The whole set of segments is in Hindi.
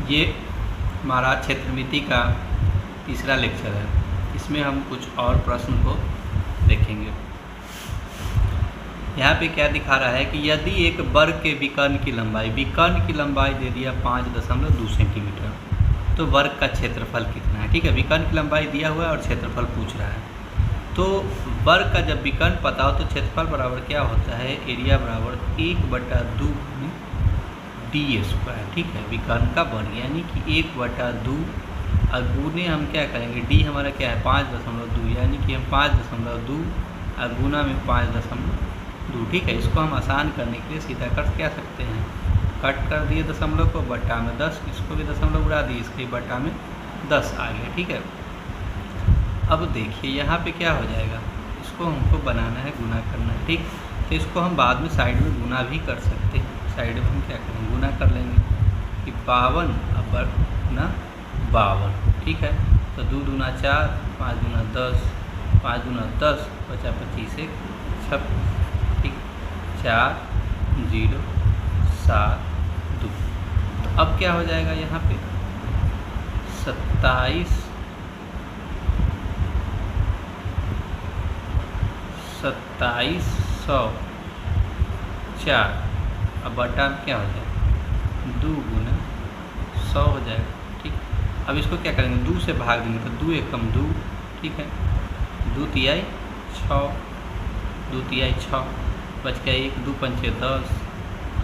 ये हमारा क्षेत्रमिति का तीसरा लेक्चर है। इसमें हम कुछ और प्रश्न को देखेंगे। यहाँ पे क्या दिखा रहा है कि यदि एक वर्ग के विकर्ण की लंबाई दे दिया 5.2 सेंटीमीटर, तो वर्ग का क्षेत्रफल कितना है। ठीक है, विकर्ण की लंबाई दिया हुआ है और क्षेत्रफल पूछ रहा है। तो वर्ग का जब विकर्ण पता हो तो क्षेत्रफल बराबर क्या होता है, एरिया बराबर 1/2 डी स्क्वायर। ठीक है, विकर्ण का वर्ग यानी कि 1/2 अगुने हम क्या करेंगे, डी हमारा क्या है 5.2, यानी कि हम 5.2 अगुना में 5.2। ठीक है, इसको हम आसान करने के लिए सीधा कर क्या सकते हैं, कट कर दिए दशमलव को, बट्टा में 10, इसको भी दशमलव उड़ा दिए, इसके बट्टा में 10 आ गया। ठीक है, अब देखिए यहाँ पे क्या हो जाएगा, इसको हमको बनाना है, गुना करना है। ठीक, तो इसको हम बाद में साइड में गुना भी कर सकते हैं। साइड में हम क्या करेंगे, गुना कर लेंगे कि 52 अपर गुना 52। ठीक है, तो 2 दूना 4, 5 दूना 10, 5 दूना 10, बचा 25 1 26। ठीक, 4 0 7 2। तो अब क्या हो जाएगा यहाँ पे 27 2704। अब बटा में क्या हो जाएगा 2 गुना 100 हो जाएगा। ठीक, अब इसको क्या करेंगे, 2 से भाग देंगे तो 2 एकम 2। ठीक है, 2 तिहाई 6, 2 तिहाई 6, बच गया 1, 2 पंचे 10,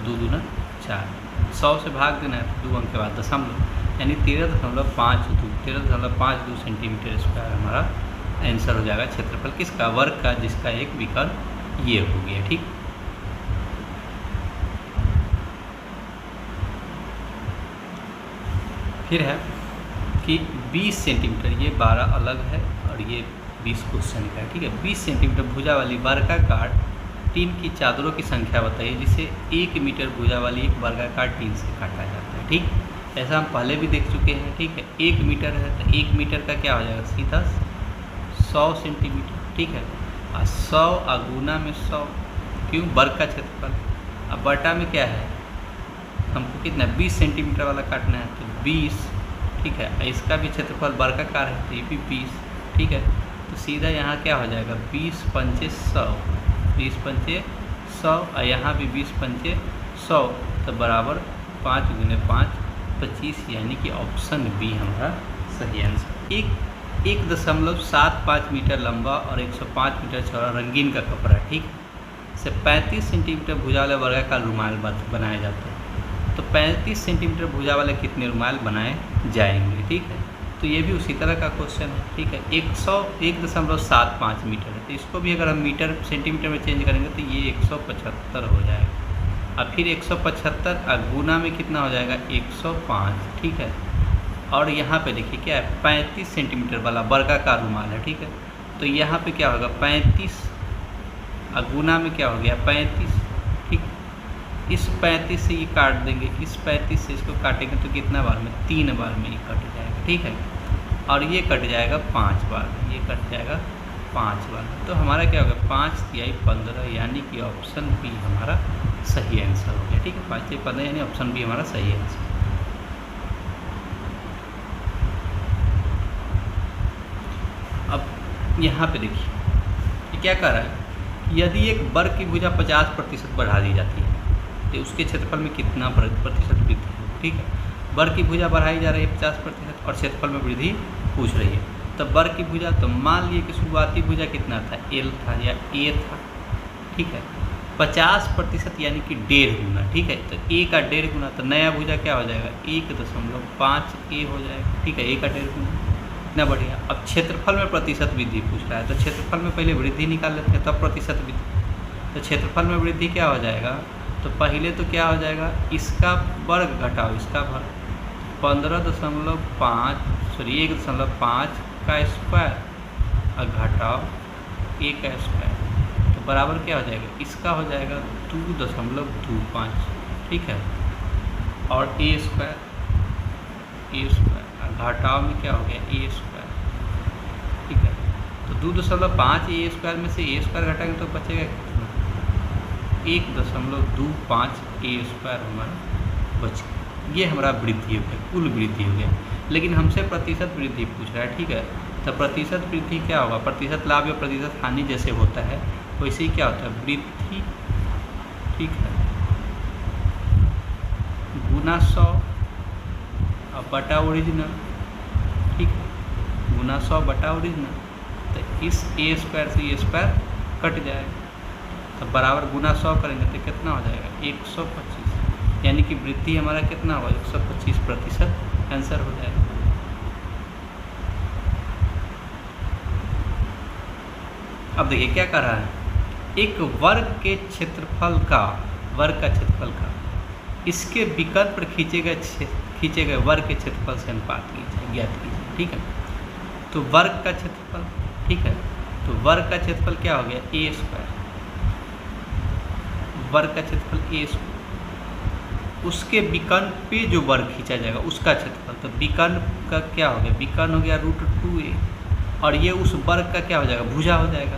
2 दूना 4। 100 से भाग देना है तो 2 अंक के बाद दशमलव, यानी 13.52 सेंटीमीटर स्क्वायर हमारा आंसर हो जाएगा क्षेत्रफल किसका, वर्ग का, जिसका एक विकर्ण ये हो गया। ठीक, फिर है कि 20 सेंटीमीटर, ये 12 अलग है और ये 20 क्वेश्चन का है। ठीक है, 20 सेंटीमीटर भुजा वाली वर्गाकार टीन की चादरों की संख्या बताइए जिसे 1 मीटर भुजा वाली एक वर्गाकार टीन से काटा जाता है। ठीक, ऐसा हम पहले भी देख चुके हैं। ठीक है, 1 मीटर है तो 1 मीटर का क्या हो जाएगा, सीधा 100 सेंटीमीटर। ठीक है, और 100 अगुना में 100, क्यों, वर्ग का क्षेत्रफल। अब बटा में क्या है, हमको कितना 20 सेंटीमीटर वाला काटना है तो 20। ठीक है, इसका भी क्षेत्रफल वर्गाकार है तो ये भी 20। ठीक है, तो सीधा यहाँ क्या हो जाएगा 20 पंचे 100, 20 पंचे 100 और यहाँ भी 20 पंचे 100, तो बराबर 5 गुने 5 25, यानी कि ऑप्शन बी हमारा सही आंसर। 1.75 मीटर लंबा और 105 मीटर चौड़ा रंगीन का कपड़ा, ठीक से 35 सेंटीमीटर भुजा वाले वर्गाकार रुमाल बनाए जाते हैं। तो 35 सेंटीमीटर भुजा वाले कितने रुमाल बनाए जाएंगे। ठीक है, तो ये भी उसी तरह का क्वेश्चन है। ठीक है, 101.75 मीटर है, तो इसको भी अगर हम मीटर सेंटीमीटर में चेंज करेंगे तो ये 175 हो जाएगा। अब फिर 175 अगुना में कितना हो जाएगा 105। ठीक है, और यहाँ पे देखिए क्या है 35 सेंटीमीटर वाला वर्गाकार रुमाल है। ठीक है, तो यहाँ पे क्या होगा 35 अगुना में क्या हो गया 35। ठीक, इस 35 से ये काट देंगे, इस 35 से इसको काटेंगे तो कितना बार में 3 बार में ये कट जाएगा। ठीक है, और ये कट जाएगा 5 बार में, ये कट जाएगा 5 बार में। तो हमारा क्या होगा 5 तिहाई 15, यानी कि ऑप्शन बी हमारा सही आंसर हो गया। ठीक है, 5 तिहाई 15 यानी ऑप्शन बी हमारा सही आंसर। अब यहाँ पे देखिए ये क्या कर रहा है, यदि एक वर्ग की भुजा 50% बढ़ा दी जाती है तो उसके क्षेत्रफल में कितना प्रतिशत वृद्धि हो। ठीक है, वर्ग की भुजा बढ़ाई जा रही है 50% और क्षेत्रफल में वृद्धि पूछ रही है। तो वर्ग की भुजा, तो मान लिए कि शुरुआती भुजा कितना था, एल था या ए था। ठीक है, 50% यानी कि 1.5 गुना। ठीक है, तो ए का 1.5 गुना, तो नया भुजा क्या हो जाएगा 1.5 ए हो जाएगा। ठीक है, ए का 1.5 गुना, इतना बढ़िया। अब क्षेत्रफल में प्रतिशत वृद्धि पूछ रहा है, तो क्षेत्रफल में पहले वृद्धि निकाल लेते हैं तब प्रतिशत वृद्धि। तो क्षेत्रफल में वृद्धि क्या हो जाएगा, तो पहले तो क्या हो जाएगा, इसका वर्ग घटाओ इसका वर्ग, 1.5 का स्क्वायर और घटाओ ए का स्क्वायर, तो बराबर क्या हो जाएगा, इसका हो जाएगा 2.25। ठीक है, और ए स्क्वायर घटाव में क्या हो गया ए स्क्वायर। ठीक है, तो 2.5 ए स्क्वायर में से ए स्क्वायर घटाएंगे तो बचेगा कितना 1.25 ए स्क्वायर हमारा बच गया। ये हमारा वृद्धि हो गया, कुल वृद्धि हो गया। लेकिन हमसे प्रतिशत वृद्धि पूछ रहा है, ठीक है। तो प्रतिशत वृद्धि क्या होगा, प्रतिशत लाभ या प्रतिशत हानि जैसे होता है वैसे ही क्या होता है, वृद्धि, ठीक है, गुना 100 और बटा ओरिजिनल, ठीक है, गुना 100 बटा ओरिजिनल। तो इस a स्क्वायर से a स्क्वायर कट जाएगा, तो बराबर गुना 100 करेंगे तो कितना हो जाएगा 125, यानी कि वृद्धि हमारा कितना होगा 125% आंसर हो जाएगा। अब देखिए क्या कर रहा है, एक वर्ग के क्षेत्रफल का, वर्ग का क्षेत्रफल का इसके विकल्प पर खींचे गए वर्ग के क्षेत्रफल से अनुपात कीजिए, ज्ञात कीजिए, ठीक है। तो वर्ग का क्षेत्रफल, ठीक है, तो वर्ग का क्षेत्रफल क्या हो गया a स्क्वायर, वर्ग का क्षेत्रफल a स्क्वायर, उसके विकर्ण पे जो वर्ग खींचा जाएगा उसका क्षेत्रफल, तो विकर्ण का क्या हो गया, विकर्ण हो गया √2a, और ये उस वर्ग का क्या हो जाएगा, भुजा हो जाएगा,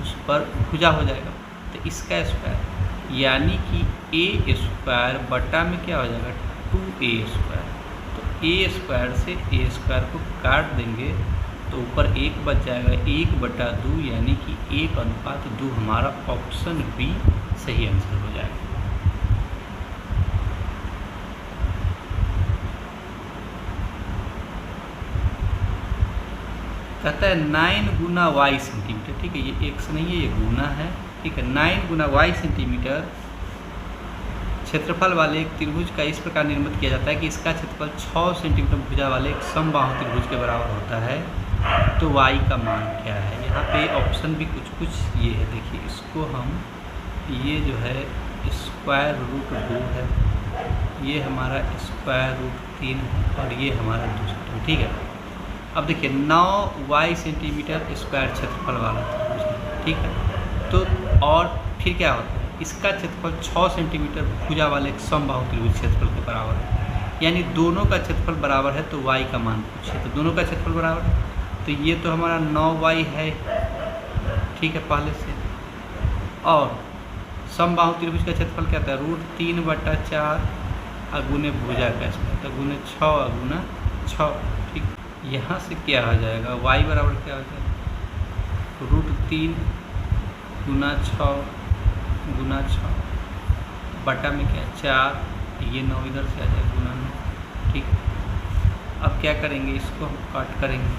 उस पर भुजा हो जाएगा। तो इसका स्क्वायर यानी कि a स्क्वायर बटा में क्या हो जाएगा 2a स्क्वायर। तो a स्क्वायर से a स्क्वायर को काट देंगे तो ऊपर 1 बच जाएगा, 1/2 यानी कि 1:2 हमारा ऑप्शन बी सही आंसर हो जाएगा। कहता है 9 गुना y सेंटीमीटर, ठीक है, ये x नहीं है, ये गुना है, ठीक है। 9 गुना y सेंटीमीटर क्षेत्रफल वाले एक त्रिभुज का इस प्रकार निर्मित किया जाता है कि इसका क्षेत्रफल 6 सेंटीमीटर भुजा वाले एक समबाहु त्रिभुज के बराबर होता है। तो y का मान क्या है, यहाँ पे ऑप्शन भी कुछ ये है, देखिए इसको हम, ये जो है √2 है, ये हमारा √3 है, और ये हमारा दूसरा, ठीक है। अब देखिए 9y सेंटीमीटर स्क्वायर क्षेत्रफल वाला त्रिभुज है, ठीक है। तो और फिर क्या होता है, इसका क्षेत्रफल 6 सेंटीमीटर भुजा वाले एक समबाहु त्रिभुज क्षेत्रफल के बराबर है, यानी दोनों का क्षेत्रफल बराबर है। तो y का मान पूछिए, तो दोनों का क्षेत्रफल बराबर है, तो ये तो हमारा 9y है, ठीक है, पहले से। और समबाहु त्रिभुज का क्षेत्रफल क्या था, √3/4 अगुने भुजा का स्क्वायर, तो गुने 6 अगुना 6, ठीक। यहाँ से क्या हो जाएगा, y बराबर क्या हो जाएगा √3 गुना 6 गुना 6 बटा में क्या 4, ये 9 इधर से आ जाएगा गुना 9, ठीक। अब क्या करेंगे, इसको हम काट करेंगे,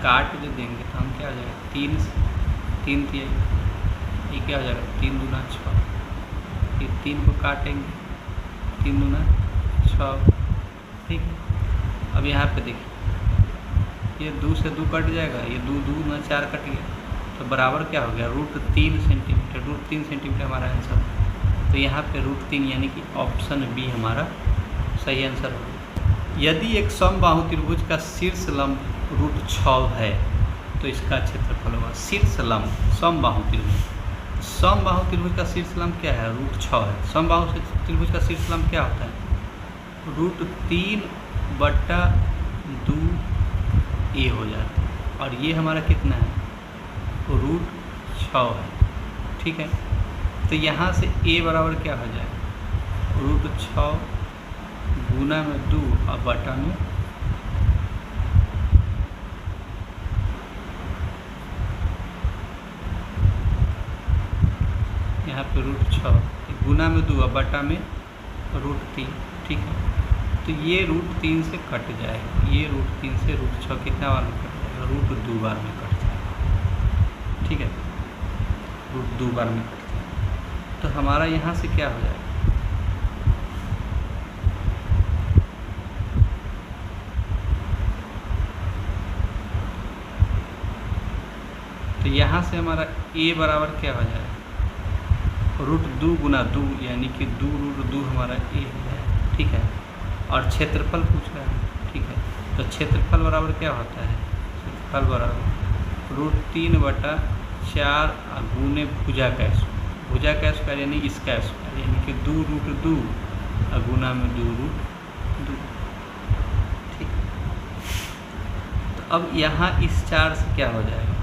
काट जो देंगे तो हम क्या हो जाएगा 3 3 ये क्या हो जाएगा 3 गुना 6, फिर 3 को काटेंगे 3 गुना 6, ठीक। अब यहाँ पे देखिए ये 2 से 2 कट जाएगा, ये 2 गुना 4 कट गया, तो बराबर क्या हो गया √3 सेंटीमीटर, √3 सेंटीमीटर हमारा आंसर है। तो यहाँ पे √3 यानी कि ऑप्शन बी हमारा सही आंसर होगा। यदि एक समबाहु त्रिभुज का शीर्ष लंब √6 है तो इसका क्षेत्रफल होगा, शीर्ष लंब समबाहु त्रिभुज, समबाहु त्रिभुज का शीर्ष लंब क्या है √6 है। समबाहु त्रिभुज का शीर्ष लंब क्या होता है √3/2a हो जाता है, और ये हमारा कितना है √6 है, ठीक है। तो यहाँ से a बराबर क्या हो जाएगा √6 गुना में 2 और बटा में यहाँ पे √6 गुना में 2 और बटा में √3, ठीक है। तो ये √3 से कट जाएगा, ये √3 से √6 कितना बार में कट जाएगा √2 बार में कट जाएगा, ठीक है, √2 बार में कट जाएगा। तो हमारा यहाँ से क्या हो जाएगा, तो यहाँ से हमारा a बराबर क्या हो जाएगा √2 गुना 2, यानी कि 2√2 हमारा a हो जाएगा, ठीक है। और क्षेत्रफल पूछ रहा है, ठीक है। तो क्षेत्रफल बराबर क्या होता है, क्षेत्रफल बराबर √3/4 गुने भुजा का स्क्वायर, भुजा का स्क्वायर यानी इसका स्क्वायर, यानी कि 2√2 गुना में 2√2, ठीक। तो अब यहाँ इस 4 से क्या हो जाएगा,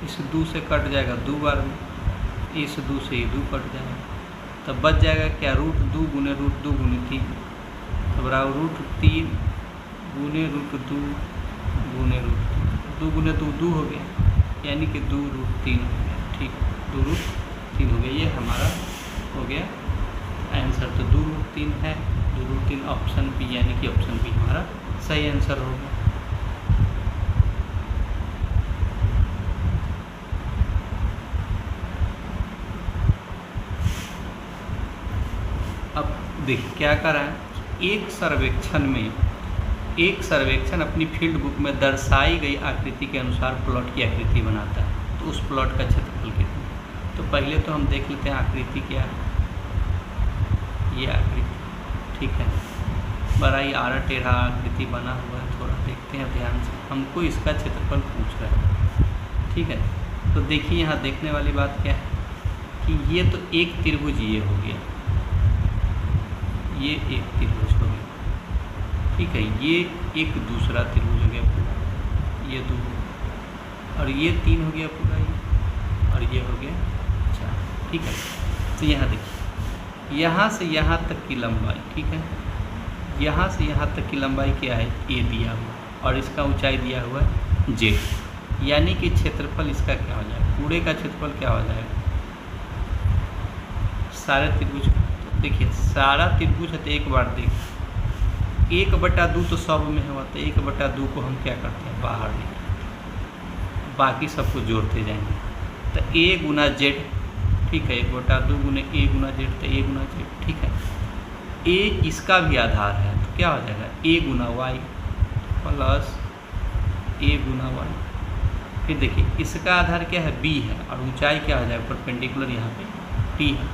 इस 2 से कट जाएगा 2 बार में, इस 2 से ये 2 कट जाएगा, तब बच जाएगा क्या, √2 गुने √2 गुने 3, तो बराबर √3 गुने √2 गुने √2 गुने 2 हो गया, यानी कि 2√3 हो गया। ठीक, 2√3 हो गया, ये हमारा हो गया आंसर। तो 2√3 है, 2√3 ऑप्शन बी, यानी कि ऑप्शन बी हमारा सही आंसर होगा। अब देखिए क्या कर रहा है, एक सर्वेक्षण अपनी फील्ड बुक में दर्शाई गई आकृति के अनुसार प्लॉट की आकृति बनाता है, तो उस प्लॉट का क्षेत्रफल कितना। तो पहले तो हम देख लेते हैं आकृति क्या है, ये आकृति, ठीक है, बड़ा ही आड़ा टेढ़ा आकृति बना हुआ है, थोड़ा देखते हैं ध्यान से, हमको इसका क्षेत्रफल पूछ रहा है। ठीक है, तो देखिए यहाँ देखने वाली बात क्या है कि ये तो एक त्रिभुज ये हो गया, ये एक त्रिभुज हो गया, ठीक है, ये एक दूसरा त्रिभुज हो गया पूरा, ये 2, और ये 3 हो गया पूरा, ये और ये हो गया 4। ठीक है, तो यहाँ देखिए, यहाँ से यहाँ तक की लंबाई, ठीक है, यहाँ से यहाँ तक की लंबाई क्या है, ए दिया हुआ, और इसका ऊंचाई दिया हुआ है जेड, यानी कि क्षेत्रफल इसका क्या हो जाएगा, पूरे का क्षेत्रफल क्या हो जाएगा सारे त्रिभुज। तो देखिए सारा त्रिभुज है, तो एक बार देखिए 1/2 तो सब में हुआ, तो 1/2 को हम क्या करते हैं, बाहर निकालते हैं, बाकी सबको जोड़ते जाएंगे, तो a गुना जेड, ठीक है, 1/2 गुने a गुना जेड, तो a गुना जेड, ठीक है, a इसका भी आधार है, तो क्या हो जाएगा a गुना वाई प्लस a गुना वाई। फिर देखिए इसका आधार क्या है, b है, और ऊंचाई क्या हो जाएगा, परपेंडिकुलर यहाँ पे t है,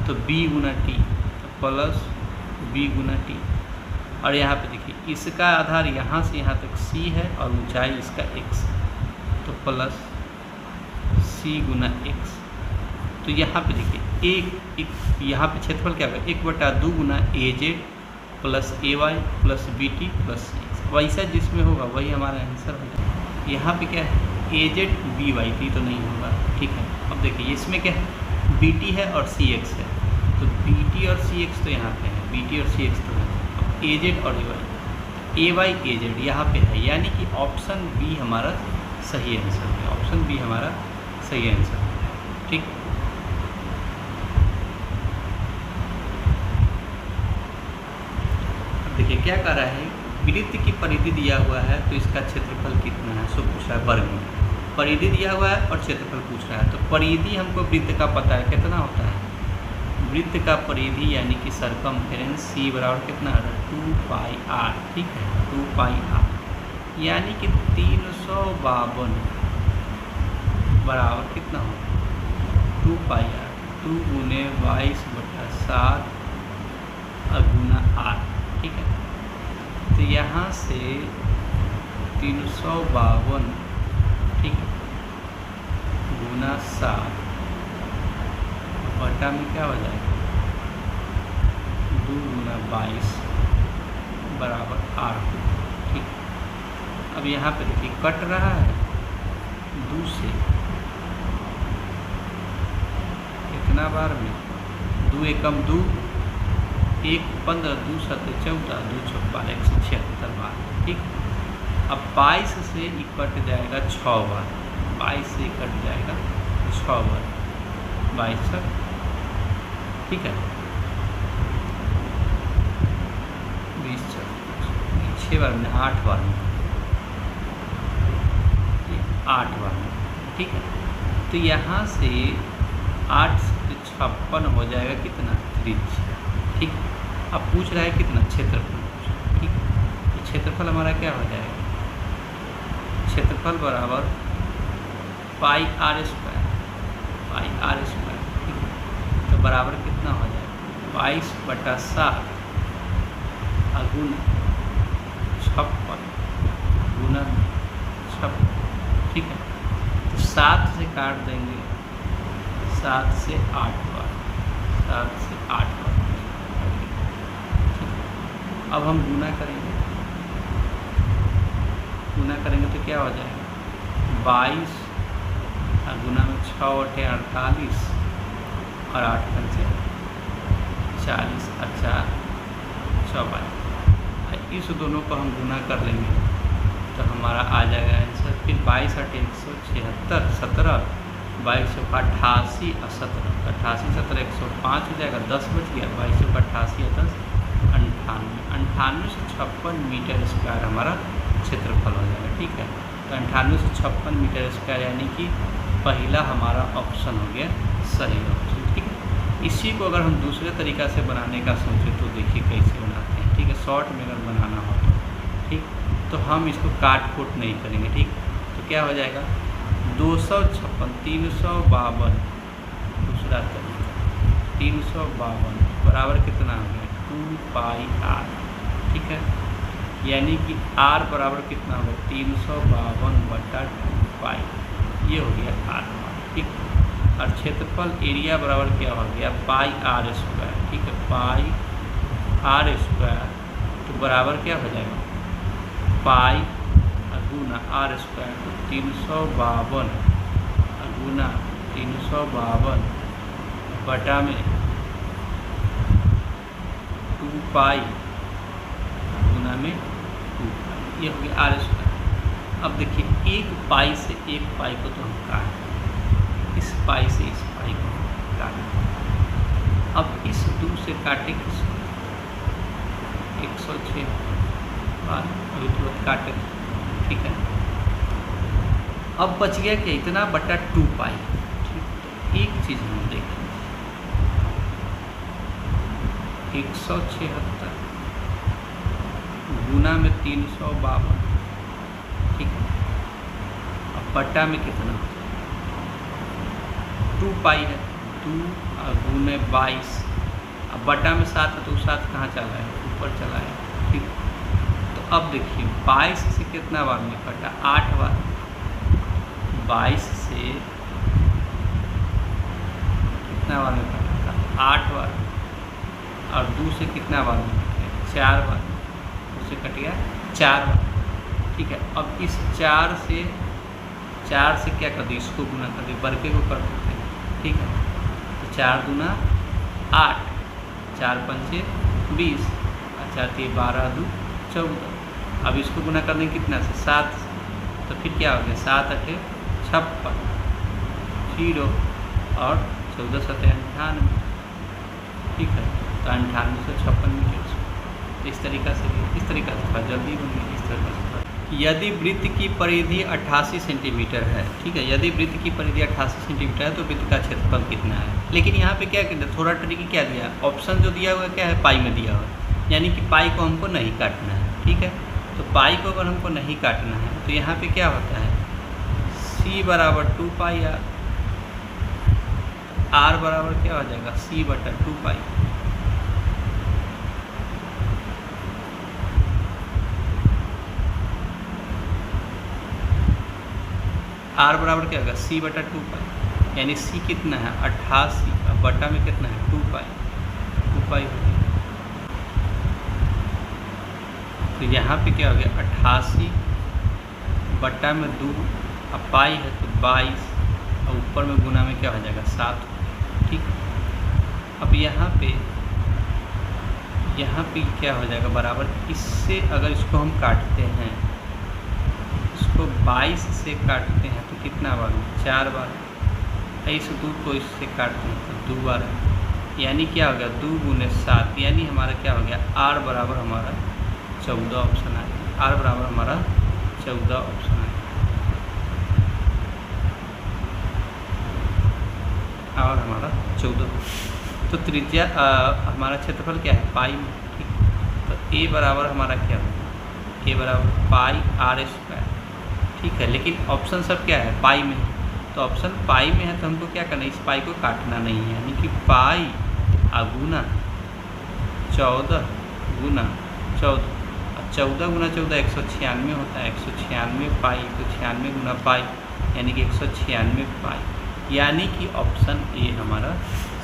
तो b गुना t, तो प्लस b गुना t, और यहाँ पे देखिए इसका आधार यहाँ से यहाँ तक c है, और ऊंचाई इसका x, तो प्लस c गुना x। तो यहाँ पे देखिए एक यहाँ पे क्षेत्रफल क्या होगा, 1/2 गुना a Z plus a Y plus b T plus x, वैसा जिसमें होगा वही हमारा आंसर हो जाएगा। यहाँ पे क्या है, a Z b Y T तो नहीं होगा, ठीक है। अब देखिए इसमें क्या है, b टी है और c x है, तो b टी और c x तो यहाँ पे है, b टी और c x तो है, अब a जेड और a वाई a जेड यहाँ पे है, यानी कि ऑप्शन बी हमारा सही आंसर है, ऑप्शन बी हमारा सही आंसर है। ठीक, देखिए क्या कर रहा है, वृत्त की परिधि दिया हुआ है, तो इसका क्षेत्रफल कितना है, सो पूछ रहा है वर्ग में, परिधि दिया हुआ है और क्षेत्रफल पूछ रहा है, तो परिधि हमको वृत्त का पता है कितना होता है, वृत्त का परिधि यानी कि सरकमफेरेंस c बराबर कितना है, 2πr, ठीक है, 2πr, यानी कि 352 बराबर कितना होगा 2πr, 2 गुने 22/7 गुना r, ठीक है। तो यहाँ से 352, ठीक है, गुना 7 बटा में क्या हो जाएगा, 2 गुना 22 बराबर r, ठीक। अब यहाँ पे देखिए कट रहा है 2 से, कितना बार में, 2 एकम 2, 1 15, 2 7 14, 2 6 12, 176 बार, ठीक। अब 22 से ये कट जाएगा 6 बार, 22 से कट जाएगा 6 बार, 22 तक, ठीक है, 20 6 बार में 8 बार में, 8 बार में, ठीक है। तो यहाँ से 8 से 56 हो जाएगा कितना, त्रिज्या, ठीक। अब पूछ रहा है कितना, क्षेत्रफल, ठीक। तो क्षेत्रफल हमारा क्या हो जाएगा, क्षेत्रफल बराबर पाई आर स्क्वायर, ठीक है। तो बराबर कितना हो जाएगा, 22/7 गुना 56 गुना 56, ठीक है। तो 7 से काट देंगे, 7 से 8 बार, 7 से 8 बार, अब हम गुना करेंगे, गुना करेंगे तो क्या हो जाएगा, 22 गुना में 6 × 8 = 48 और 8 से 40 अच्छा 44, इस दोनों को हम गुना कर लेंगे तो हमारा आ जाएगा आंसर। फिर 22 8 176 17 22 88 और 17 88 17 105 हो जाएगा, 10 बच गया, 22 88 और 10 98 से 56 मीटर स्क्वायर हमारा क्षेत्रफल हो जाएगा। ठीक है, तो 98 से 56 मीटर स्क्वायर यानी कि पहला हमारा ऑप्शन हो गया सही ऑप्शन। ठीक है, इसी को अगर हम दूसरे तरीक़ा से बनाने का सोचें तो देखिए कैसे बनाते हैं। ठीक है, शॉर्ट में अगर बनाना हो तो ठीक, तो हम इसको काट खोट नहीं करेंगे। ठीक, तो क्या हो जाएगा 256 352 दूसरा तरीका 352 बराबर कितना हो गया 2 पाई r। ठीक है, यानी कि r बराबर कितना होगा 352/2 पाई, ये हो गया r। ठीक, और क्षेत्रफल एरिया बराबर क्या हो गया पाई r स्क्वायर। ठीक है, पाई r स्क्वायर तो बराबर क्या हो जाएगा पाई गुना r स्क्वायर, तो 352 गुना 352 बटा में 2 पाई गुना में 2 पाई, ये हो गया r स्क्वायर। अब देखिए एक पाई से एक पाई को तो हम काटें, इस पाई से इस पाई को काटें। अब इस 2 से काटे किस 106 बार अभी तुरंत काटे। ठीक है, अब बच गया क्या इतना बटा 2 पाई। ठीक, तो एक चीज़ हम देखें 176 गुना में 352। ठीक है, अब बटा में कितना 2 पाई है, 2 गुने 22, अब बटा में 7 है तो 7 कहाँ चला है ऊपर चला है। ठीक, तो अब देखिए 22 से कितना बार में कटा 8 बार, 22 से कितना बार में कटा 8 बार, और 2 से कितना बार में कटा 4 बार, उससे कट गया 4 बार। ठीक है, अब इस 4 से क्या कर दी इसको गुना कर दी, बरके को कर देते हैं। ठीक है, तो 4 गुना 8, 4 पंचे 20, 4 3 12 2 14। अब इसको गुना करने कितना से 7, तो फिर क्या हो गया 7 8 56 0 और 14 7 98। ठीक है, तो 98 से 56 मीटर। इस तरीक़ा से थोड़ा जल्दी बन गया। इस तरीक़ा से यदि वृत्त की परिधि 88 सेंटीमीटर है। ठीक है, यदि वृत्त की परिधि 88 सेंटीमीटर है तो वृत्त का क्षेत्रफल कितना है। लेकिन यहाँ पे क्या कहते हैं थोड़ा ट्रिकी क्या दिया, ऑप्शन जो दिया हुआ क्या है पाई में दिया हुआ है, यानी कि पाई को हमको नहीं काटना है। ठीक है, तो पाई को अगर हमको नहीं काटना है तो यहाँ पे क्या होता है c बराबर 2 पाई r बराबर क्या हो जाएगा c बटा 2 पाई। r बराबर क्या होगा c बटा 2 पाई, यानी c कितना है 88 और बटा में कितना है 2 पाई हो गया। तो यहाँ पे क्या हो गया 88 बटा में 2 अब पाई है तो 22 और ऊपर में गुना में क्या हो जाएगा 7। ठीक, अब यहाँ पे क्या हो जाएगा बराबर, इससे अगर इसको हम काटते हैं, इसको 22 से काटते हैं तो कितना बार 4 बार, इस 2 को इससे काटते हैं तो 2 बार, यानी क्या हो गया 2 गुने 7, यानी हमारा क्या हो गया r बराबर हमारा 14 ऑप्शन आ गया। r बराबर हमारा 14 ऑप्शन आ गया। और हमारा 14, तो त्रिज्या हमारा क्षेत्रफल क्या है पाई में। ठीक, तो a बराबर हमारा क्या होगा a बराबर पाई r स्क्वायर। ठीक है, लेकिन ऑप्शन सब क्या है पाई में, तो ऑप्शन पाई में है तो हमको क्या करना है इस पाई को काटना नहीं है, यानी कि पाई गुना 14 गुना 14, 14 गुना 14 196 होता है, 196 पाई 196 गुना पाई यानी कि 196 पाई, यानी कि ऑप्शन ए हमारा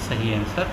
सही आंसर